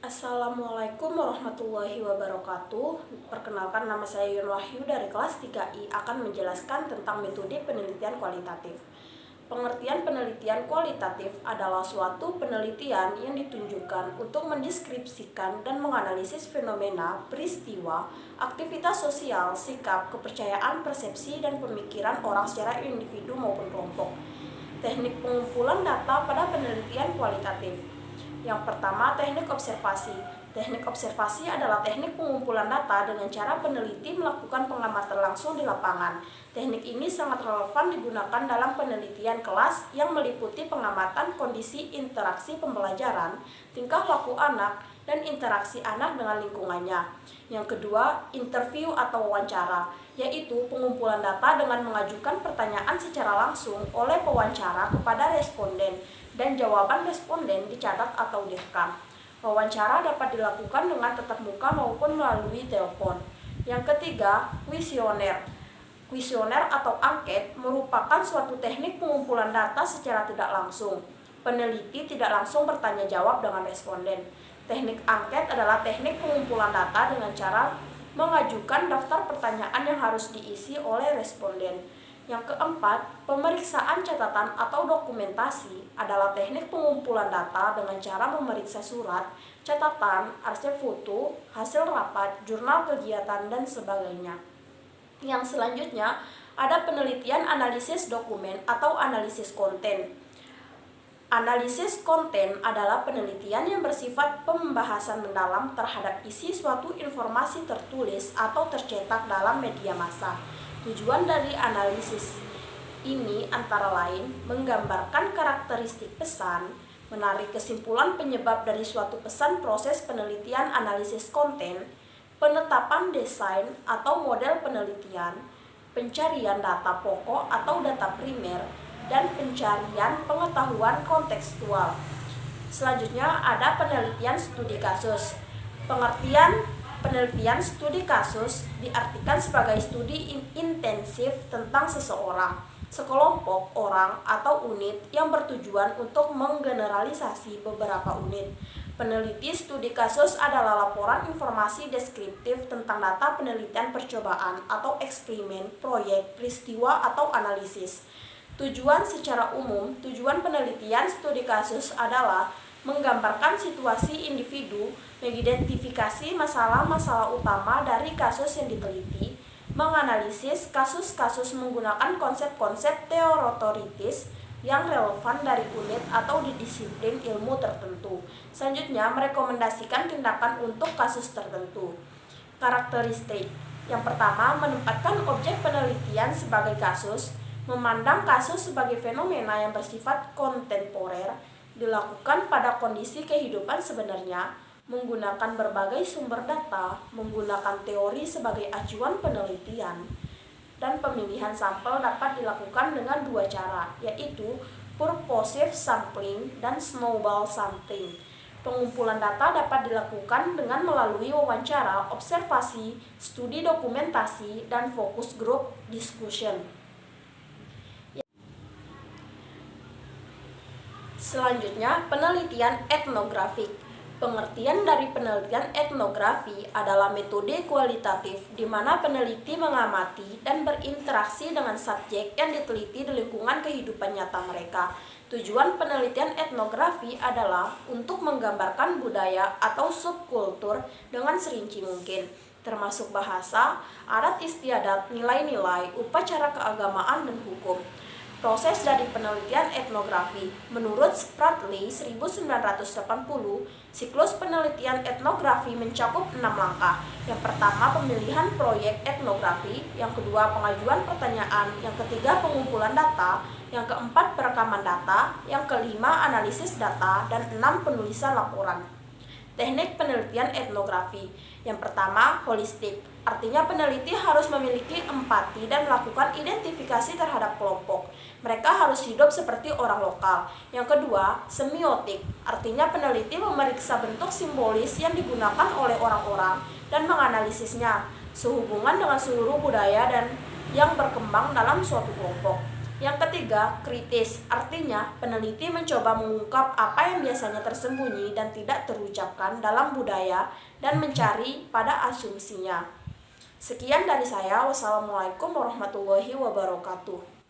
Assalamualaikum warahmatullahi wabarakatuh. Perkenalkan, nama saya Yun Wahyu dari kelas 3I akan menjelaskan tentang metode penelitian kualitatif. Pengertian penelitian kualitatif adalah suatu penelitian yang ditunjukkan untuk mendeskripsikan dan menganalisis fenomena, peristiwa, aktivitas sosial, sikap, kepercayaan, persepsi, dan pemikiran orang secara individu maupun kelompok. Teknik pengumpulan data pada penelitian kualitatif. Yang pertama, teknik observasi. Teknik observasi adalah teknik pengumpulan data dengan cara peneliti melakukan pengamatan langsung di lapangan. Teknik ini sangat relevan digunakan dalam penelitian kelas yang meliputi pengamatan kondisi interaksi pembelajaran, tingkah laku anak, dan interaksi anak dengan lingkungannya. Yang kedua, interview atau wawancara, yaitu pengumpulan data dengan mengajukan pertanyaan secara langsung oleh pewawancara kepada responden dan jawaban responden dicatat atau direkam. Wawancara dapat dilakukan dengan tatap muka maupun melalui telepon. Yang ketiga, kuesioner. Kuesioner atau angket merupakan suatu teknik pengumpulan data secara tidak langsung. Peneliti tidak langsung bertanya jawab dengan responden. Teknik angket adalah teknik pengumpulan data dengan cara mengajukan daftar pertanyaan yang harus diisi oleh responden. Yang keempat, pemeriksaan catatan atau dokumentasi adalah teknik pengumpulan data dengan cara memeriksa surat, catatan, arsip foto, hasil rapat, jurnal kegiatan, dan sebagainya. Yang selanjutnya, ada penelitian analisis dokumen atau analisis konten. Analisis konten adalah penelitian yang bersifat pembahasan mendalam terhadap isi suatu informasi tertulis atau tercetak dalam media massa. Tujuan dari analisis ini antara lain menggambarkan karakteristik pesan, menarik kesimpulan penyebab dari suatu pesan proses penelitian analisis konten, penetapan desain atau model penelitian, pencarian data pokok atau data primer, dan pencarian pengetahuan kontekstual. Selanjutnya ada penelitian studi kasus. Penelitian studi kasus diartikan sebagai studi intensif tentang seseorang, sekelompok orang, atau unit yang bertujuan untuk menggeneralisasi beberapa unit. Peneliti studi kasus adalah laporan informasi deskriptif tentang data penelitian percobaan atau eksperimen, proyek, peristiwa, atau analisis. Tujuan secara umum, tujuan penelitian studi kasus adalah menggambarkan situasi individu, mengidentifikasi masalah-masalah utama dari kasus yang diteliti, menganalisis kasus-kasus menggunakan konsep-konsep teoritis yang relevan dari unit atau di disiplin ilmu tertentu. Selanjutnya, merekomendasikan tindakan untuk kasus tertentu. Karakteristik. Yang pertama, menempatkan objek penelitian sebagai kasus, memandang kasus sebagai fenomena yang bersifat kontemporer, dilakukan pada kondisi kehidupan sebenarnya, menggunakan berbagai sumber data, menggunakan teori sebagai acuan penelitian, dan pemilihan sampel dapat dilakukan dengan dua cara, yaitu purposive sampling dan snowball sampling. Pengumpulan data dapat dilakukan dengan melalui wawancara, observasi, studi dokumentasi, dan focus group discussion. Selanjutnya, penelitian etnografik. Pengertian dari penelitian etnografi adalah metode kualitatif di mana peneliti mengamati dan berinteraksi dengan subjek yang diteliti di lingkungan kehidupan nyata mereka. Tujuan penelitian etnografi adalah untuk menggambarkan budaya atau subkultur dengan serinci mungkin, termasuk bahasa, adat istiadat, nilai-nilai, upacara keagamaan, dan hukum. Proses dari penelitian etnografi. Menurut Spratly 1980, siklus penelitian etnografi mencakup 6 langkah. Yang pertama, pemilihan proyek etnografi. Yang kedua, pengajuan pertanyaan. Yang ketiga, pengumpulan data. Yang keempat, perekaman data. Yang kelima, analisis data. Dan 6, penulisan laporan. Teknik penelitian etnografi. Yang pertama, holistik. Artinya peneliti harus memiliki empati dan melakukan identifikasi terhadap kelompok. Mereka harus hidup seperti orang lokal. Yang kedua, semiotik. Artinya peneliti memeriksa bentuk simbolis yang digunakan oleh orang-orang dan menganalisisnya sehubungan dengan seluruh budaya dan yang berkembang dalam suatu kelompok. Yang ketiga, kritis. Artinya, peneliti mencoba mengungkap apa yang biasanya tersembunyi dan tidak terucapkan dalam budaya dan mencari pada asumsinya. Sekian dari saya. Wassalamualaikum warahmatullahi wabarakatuh.